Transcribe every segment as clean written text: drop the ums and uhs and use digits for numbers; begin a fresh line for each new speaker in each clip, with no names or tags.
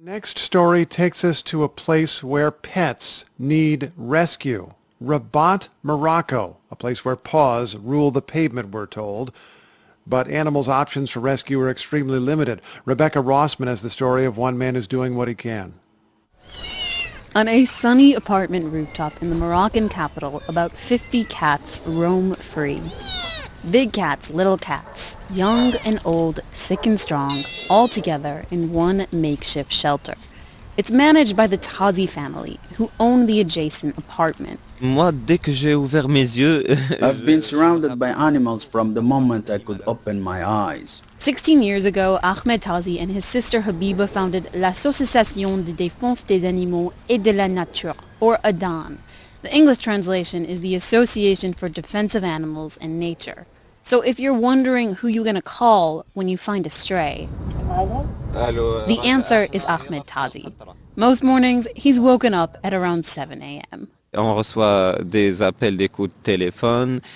Next story takes us to a place where pets need rescue. Rabat, Morocco, a place where paws rule the pavement, we're told. But animals' options for rescue are extremely limited. Rebecca Rossman has the story of one man who's doing what he can.
On a sunny apartment rooftop in the Moroccan capital, about 50 cats roam free. Big cats, little cats, young and old, sick and strong, all together in one makeshift shelter. It's managed by the Tazi family, who own the adjacent apartment.
I've
been surrounded by animals from the moment I could open my eyes.
16 years ago, Ahmed Tazi and his sister Habiba founded l'Association de défense des animaux et de la nature, or ADAN. The English translation is the Association for Defense of Animals and Nature. So if you're wondering who you're going to call when you find a stray, the answer is Ahmed Tazi. Most mornings, he's woken up at around 7 a.m.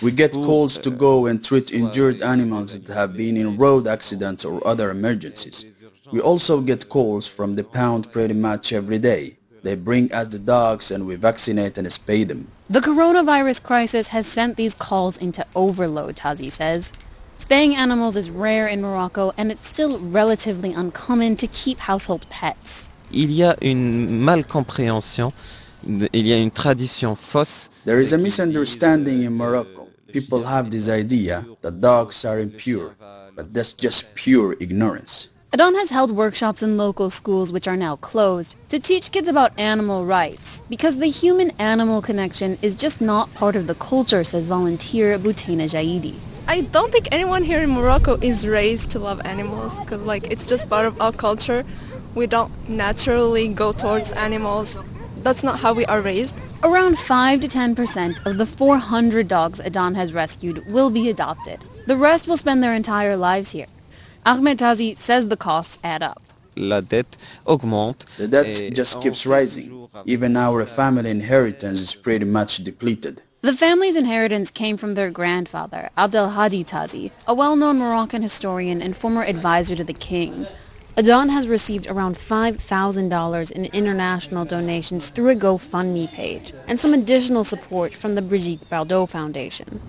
We get calls to go and treat injured animals that have been in road accidents or other emergencies. We also get calls from the pound pretty much every day. They bring us the dogs and we vaccinate and spay them.
The coronavirus crisis has sent these calls into overload, Tazi says. Spaying animals is rare in Morocco, and it's still relatively uncommon to keep household pets.
Il y a une malcompréhension, il y a une tradition fausse.
There is a misunderstanding in Morocco. People have this idea that dogs are impure, but that's just pure ignorance.
ADAN has held workshops in local schools, which are now closed, to teach kids about animal rights, because the human-animal connection is just not part of the culture, says volunteer Boutaina Jaidi.
I don't think anyone here in Morocco is raised to love animals, because it's just part of our culture. We don't naturally go towards animals. That's not how we are raised.
Around 5 to 10% of the 400 dogs ADAN has rescued will be adopted. The rest will spend their entire lives here. Ahmed Tazi says the costs add up.
La dette augmente.
The debt just keeps rising. Even our family inheritance is pretty much depleted.
The family's inheritance came from their grandfather, Abdelhadi Tazi, a well-known Moroccan historian and former advisor to the king. ADAN has received around $5,000 in international donations through a GoFundMe page and some additional support from the Brigitte Bardot Foundation.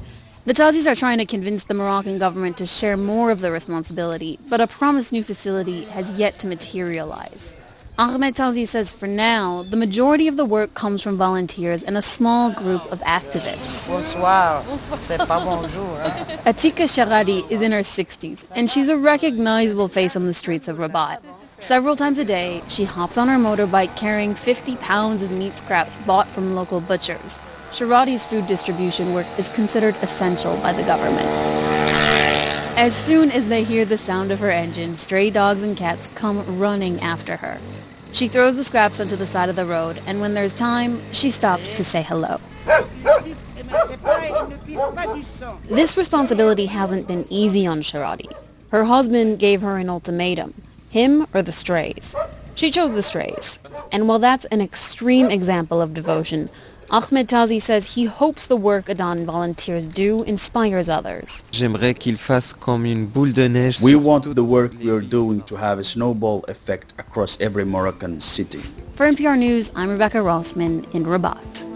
The Tazis are trying to convince the Moroccan government to share more of the responsibility, but a promised new facility has yet to materialize. Ahmed Tazi says for now, the majority of the work comes from volunteers and a small group of activists.
Bonsoir. C'est pas bonjour.
Atika Sharadi is in her 60s, and she's a recognizable face on the streets of Rabat. Several times a day, she hops on her motorbike carrying 50 pounds of meat scraps bought from local butchers. Sharadi's food distribution work is considered essential by the government. As soon as they hear the sound of her engine, stray dogs and cats come running after her. She throws the scraps onto the side of the road, and when there's time, she stops to say hello. This responsibility hasn't been easy on Sharadi. Her husband gave her an ultimatum: him or the strays. She chose the strays. And while that's an extreme example of devotion, Ahmed Tazi says he hopes the work ADAN volunteers do inspires others.
We want
the work we are doing to have a snowball effect across every Moroccan city.
For NPR News, I'm Rebecca Rossman in Rabat.